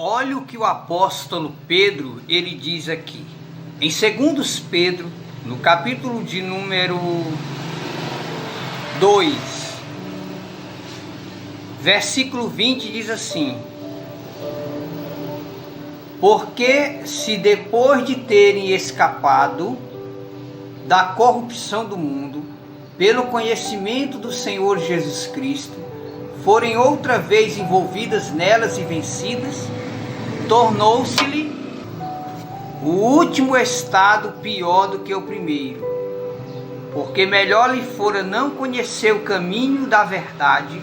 Olha o que o apóstolo Pedro, ele diz aqui. Em 2 Pedro, no capítulo de número 2, versículo 20, diz assim: porque se depois de terem escapado da corrupção do mundo, pelo conhecimento do Senhor Jesus Cristo, forem outra vez envolvidas nelas e vencidas, tornou-se-lhe o último estado pior do que o primeiro, porque melhor lhe fora não conhecer o caminho da verdade,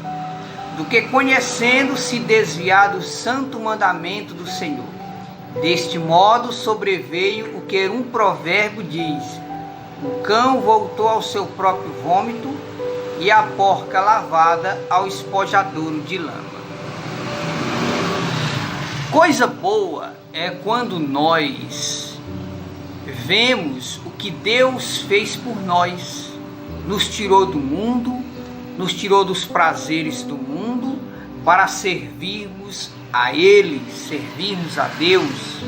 do que conhecendo se desviar do santo mandamento do Senhor. Deste modo sobreveio o que um provérbio diz: o cão voltou ao seu próprio vômito, e a porca lavada ao espojadouro de lama. Coisa boa é quando nós vemos o que Deus fez por nós. Nos tirou do mundo, nos tirou dos prazeres do mundo, para servirmos a Ele, servirmos a Deus.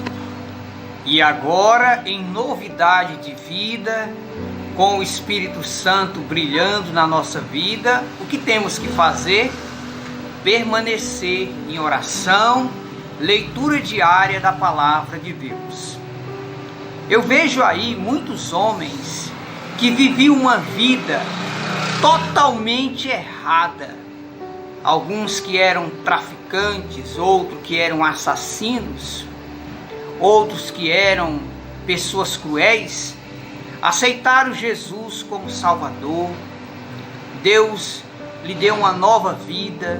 E agora, em novidade de vida, com o Espírito Santo brilhando na nossa vida, o que temos que fazer? Permanecer em oração, leitura diária da palavra de Deus. Eu vejo aí muitos homens que viviam uma vida totalmente errada. Alguns que eram traficantes, outros que eram assassinos, outros que eram pessoas cruéis, aceitaram Jesus como Salvador. Deus lhe deu uma nova vida,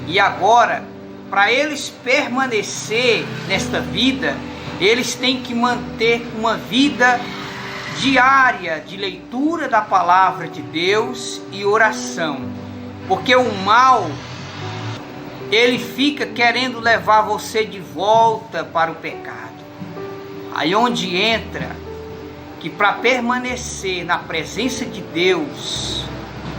e agora, para eles permanecer nesta vida, eles têm que manter uma vida diária de leitura da palavra de Deus e oração, porque o mal, ele fica querendo levar você de volta para o pecado. Aí onde entra que para permanecer na presença de Deus,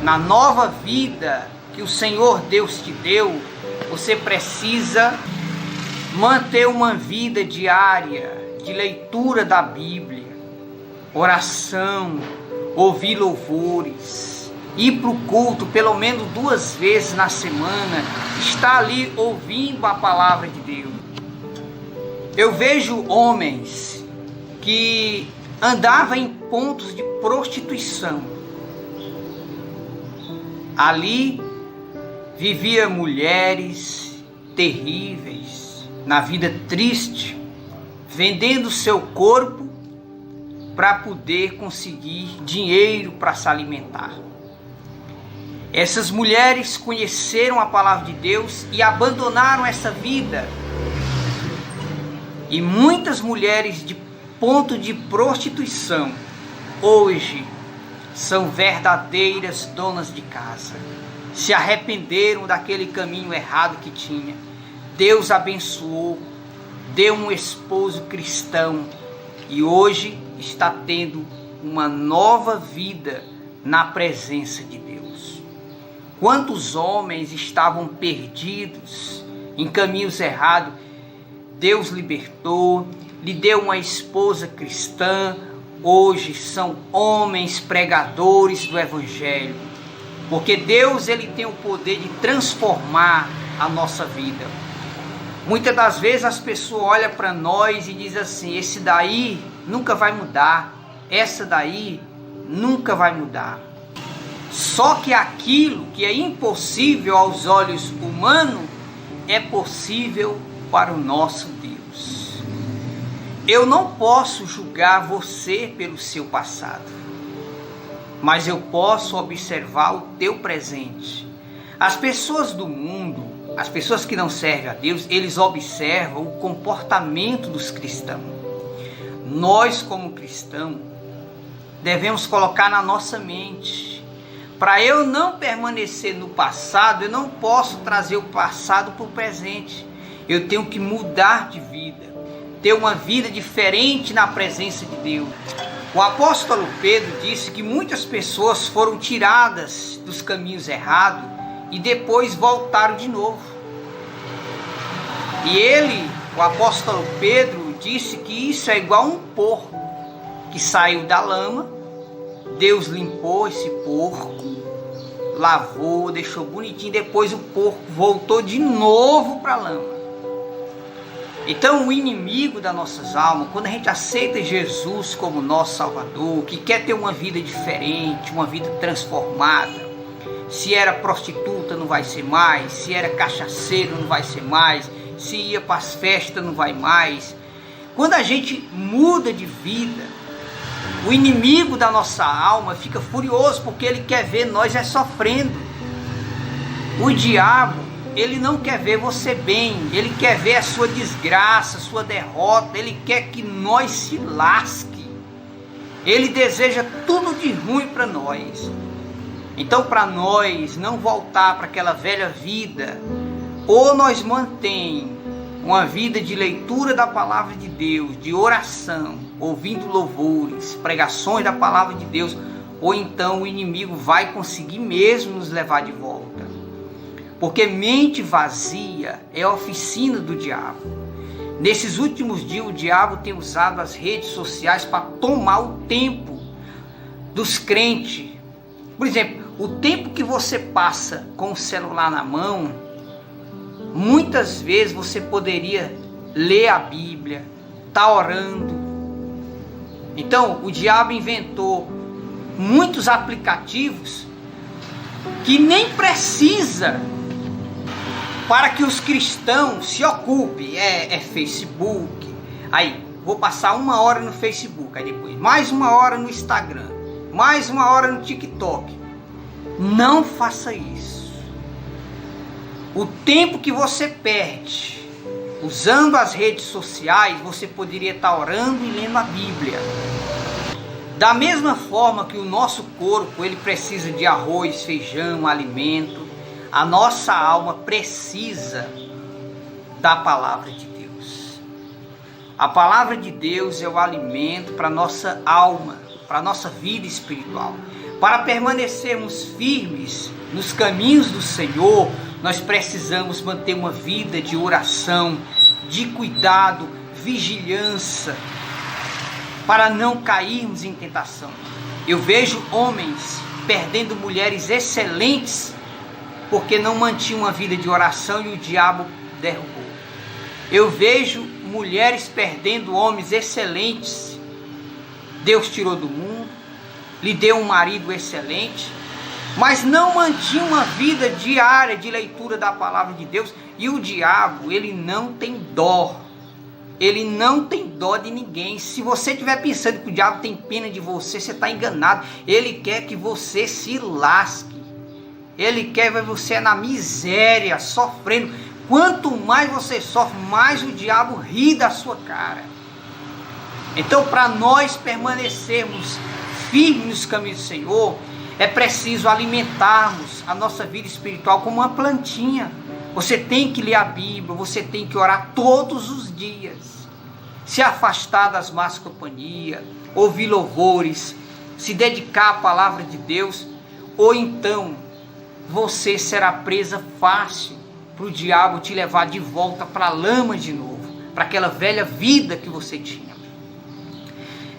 na nova vida que o Senhor Deus te deu, você precisa manter uma vida diária de leitura da Bíblia, oração, ouvir louvores, ir para o culto pelo menos 2 vezes na semana, estar ali ouvindo a palavra de Deus. Eu vejo homens que andavam em pontos de prostituição. Ali vivia mulheres terríveis, na vida triste, vendendo seu corpo para poder conseguir dinheiro para se alimentar. Essas mulheres conheceram a palavra de Deus e abandonaram essa vida. E muitas mulheres de ponto de prostituição hoje são verdadeiras donas de casa. Se arrependeram daquele caminho errado que tinha. Deus abençoou, deu um esposo cristão e hoje está tendo uma nova vida na presença de Deus. Quantos homens estavam perdidos em caminhos errados, Deus libertou, lhe deu uma esposa cristã, hoje são homens pregadores do Evangelho, porque Deus, ele tem o poder de transformar a nossa vida. Muitas das vezes as pessoas olham para nós e dizem assim: esse daí nunca vai mudar, essa daí nunca vai mudar. Só que aquilo que é impossível aos olhos humanos é possível para o nosso Deus. Eu não posso julgar você pelo seu passado, mas eu posso observar o teu presente. As pessoas do mundo, as pessoas que não servem a Deus, eles observam o comportamento dos cristãos. Nós, como cristãos, devemos colocar na nossa mente: para eu não permanecer no passado, eu não posso trazer o passado para o presente. Eu tenho que mudar de vida, ter uma vida diferente na presença de Deus. O apóstolo Pedro disse que muitas pessoas foram tiradas dos caminhos errados e depois voltaram de novo. E ele, o apóstolo Pedro, disse que isso é igual a um porco que saiu da lama. Deus limpou esse porco, lavou, deixou bonitinho, depois o porco voltou de novo para a lama. Então o inimigo das nossas almas, quando a gente aceita Jesus como nosso Salvador, que quer ter uma vida diferente, uma vida transformada, se era prostituta não vai ser mais, se era cachaceiro não vai ser mais, se ia para as festas não vai mais. Quando a gente muda de vida, o inimigo da nossa alma fica furioso, porque ele quer ver nós sofrendo. O diabo, ele não quer ver você bem, ele quer ver a sua desgraça, a sua derrota, ele quer que nós se lasque. Ele deseja tudo de ruim para nós. Então, para nós não voltar para aquela velha vida, ou nós mantém uma vida de leitura da palavra de Deus, de oração, ouvindo louvores, pregações da palavra de Deus, ou então o inimigo vai conseguir mesmo nos levar de volta. Porque mente vazia é a oficina do diabo. Nesses últimos dias o diabo tem usado as redes sociais para tomar o tempo dos crentes. Por exemplo, o tempo que você passa com o celular na mão, muitas vezes você poderia ler a Bíblia, estar orando. Então o diabo inventou muitos aplicativos que nem precisa para que os cristãos se ocupem. É Facebook, aí vou passar 1 hora no Facebook, aí depois mais 1 hora no Instagram, mais 1 hora no TikTok. Não faça isso. O tempo que você perde usando as redes sociais, você poderia estar orando e lendo a Bíblia. Da mesma forma que o nosso corpo, ele precisa de arroz, feijão, alimento, a nossa alma precisa da palavra de Deus. A palavra de Deus é o alimento para a nossa alma, para a nossa vida espiritual. Para permanecermos firmes nos caminhos do Senhor, nós precisamos manter uma vida de oração, de cuidado, vigilância, para não cairmos em tentação. Eu vejo homens perdendo mulheres excelentes porque não mantinham uma vida de oração e o diabo derrubou. Eu vejo mulheres perdendo homens excelentes. Deus tirou do mundo, lhe deu um marido excelente, mas não mantinha uma vida diária de leitura da palavra de Deus. E o diabo, ele não tem dó. Ele não tem dó de ninguém. Se você estiver pensando que o diabo tem pena de você, você está enganado. Ele quer que você se lasque. Ele quer ver você na miséria, sofrendo. Quanto mais você sofre, mais o diabo ri da sua cara. Então, para nós permanecermos firmes nos caminhos do Senhor, é preciso alimentarmos a nossa vida espiritual como uma plantinha. Você tem que ler a Bíblia, você tem que orar todos os dias, se afastar das más companhias, ouvir louvores, se dedicar à palavra de Deus, ou então você será presa fácil para o diabo te levar de volta para a lama de novo, para aquela velha vida que você tinha.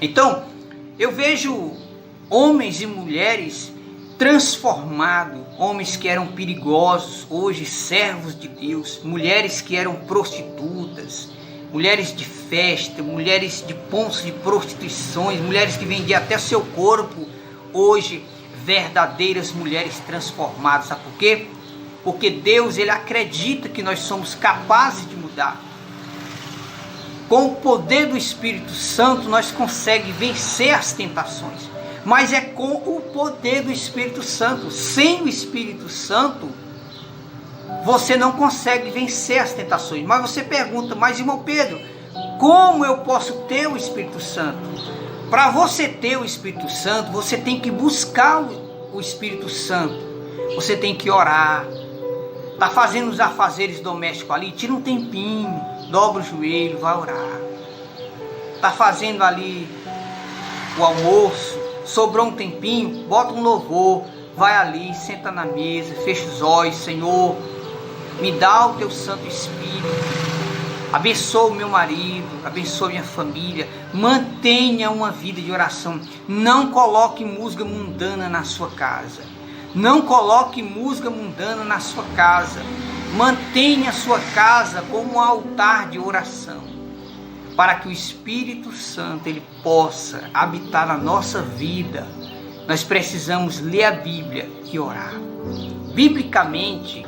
Então, eu vejo homens e mulheres transformados, homens que eram perigosos, hoje servos de Deus, mulheres que eram prostitutas, mulheres de festa, mulheres de pontos de prostituições, mulheres que vendiam até seu corpo, hoje verdadeiras mulheres transformadas. Sabe por quê? Porque Deus, ele acredita que nós somos capazes de mudar. Com o poder do Espírito Santo, nós conseguimos vencer as tentações. Mas é com o poder do Espírito Santo. Sem o Espírito Santo, você não consegue vencer as tentações. Mas você pergunta, mas irmão Pedro, como eu posso ter o Espírito Santo? Para você ter o Espírito Santo, você tem que buscar o Espírito Santo. Você tem que orar. Está fazendo os afazeres domésticos ali, tira um tempinho, dobra o joelho, vai orar. Está fazendo ali o almoço, sobrou um tempinho, bota um louvor, vai ali, senta na mesa, fecha os olhos. Senhor, me dá o teu Santo Espírito, Abençoa o meu marido, abençoa minha família. Mantenha uma vida de oração. Não coloque música mundana na sua casa. Não coloque música mundana na sua casa. Mantenha a sua casa como um altar de oração, para que o Espírito Santo ele possa habitar na nossa vida. Nós precisamos ler a Bíblia e orar. Biblicamente,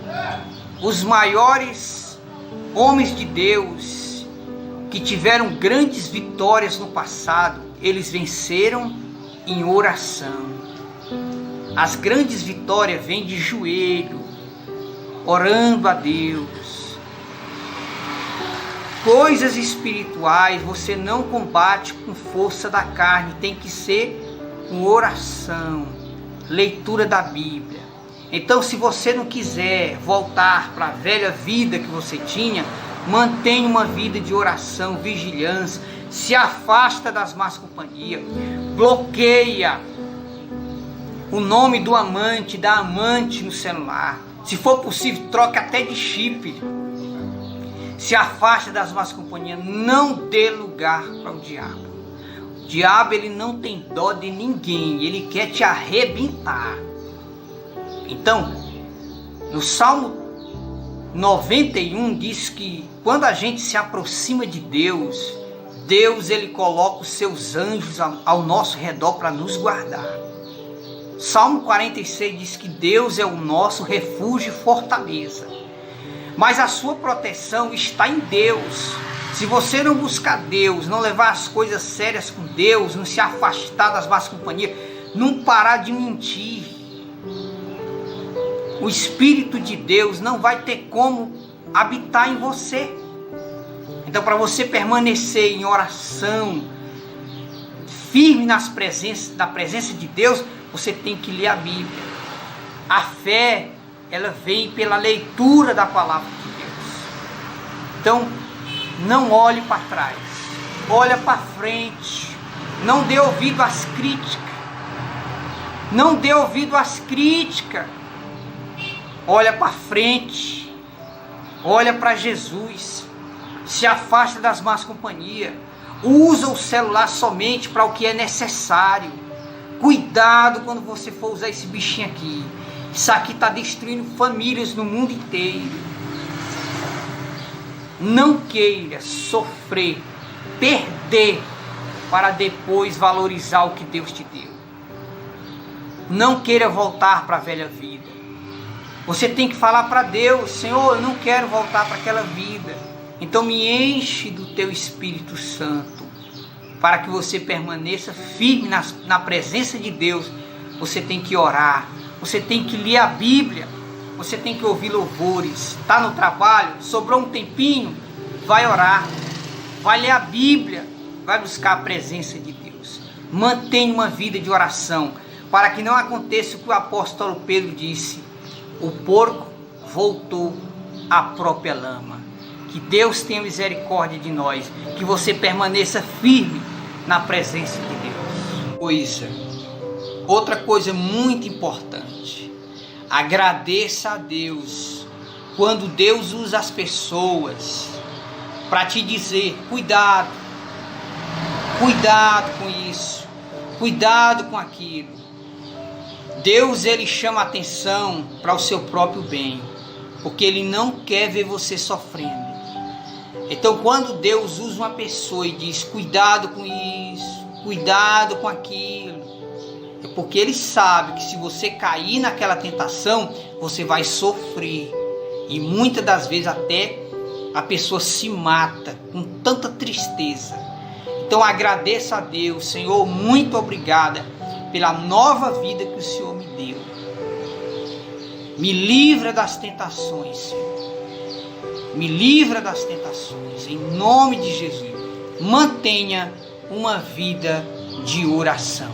os maiores homens de Deus que tiveram grandes vitórias no passado, eles venceram em oração. As grandes vitórias vêm de joelho, orando a Deus. Coisas espirituais você não combate com força da carne, tem que ser com oração, leitura da Bíblia. Então, se você não quiser voltar para a velha vida que você tinha, mantenha uma vida de oração, vigilância, se afasta das más companhias, bloqueia o nome do amante, da amante no celular. Se for possível, troque até de chip. Se afasta das más companhias, não dê lugar para o diabo. O diabo ele não tem dó de ninguém, ele quer te arrebentar. Então, no Salmo 91 diz que quando a gente se aproxima de Deus, Deus ele coloca os seus anjos ao nosso redor para nos guardar. Salmo 46 diz que Deus é o nosso refúgio e fortaleza. Mas a sua proteção está em Deus. Se você não buscar Deus, não levar as coisas sérias com Deus, não se afastar das más companhias, não parar de mentir, o Espírito de Deus não vai ter como habitar em você. Então, para você permanecer em oração, firme na presença de Deus, você tem que ler a Bíblia. A fé, ela vem pela leitura da palavra de Deus. Então, não olhe para trás, olha para frente. Não dê ouvido às críticas. Não dê ouvido às críticas. Olha para frente, olha para Jesus, se afasta das más companhias, usa o celular somente para o que é necessário. Cuidado quando você for usar esse bichinho aqui, isso aqui está destruindo famílias no mundo inteiro. Não queira sofrer, perder, para depois valorizar o que Deus te deu. Não queira voltar para a velha vida. Você tem que falar para Deus: Senhor, eu não quero voltar para aquela vida. Então me enche do teu Espírito Santo, para que você permaneça firme na presença de Deus. Você tem que orar, você tem que ler a Bíblia, você tem que ouvir louvores. Está no trabalho, sobrou um tempinho, vai orar, vai ler a Bíblia, vai buscar a presença de Deus. Mantenha uma vida de oração, para que não aconteça o que o apóstolo Pedro disse: o porco voltou à própria lama. Que Deus tenha misericórdia de nós, que você permaneça firme na presença de Deus. Outra coisa muito importante: agradeça a Deus quando Deus usa as pessoas para te dizer: cuidado com isso, cuidado com aquilo. Deus ele chama a atenção para o seu próprio bem, porque ele não quer ver você sofrendo. Então, quando Deus usa uma pessoa e diz: cuidado com isso, cuidado com aquilo, é porque ele sabe que se você cair naquela tentação, você vai sofrer. E muitas das vezes até a pessoa se mata com tanta tristeza. Então agradeça a Deus: Senhor, muito obrigada pela nova vida que o Senhor me deu. Me livra das tentações, Senhor. Me livra das tentações, em nome de Jesus. Mantenha uma vida de oração.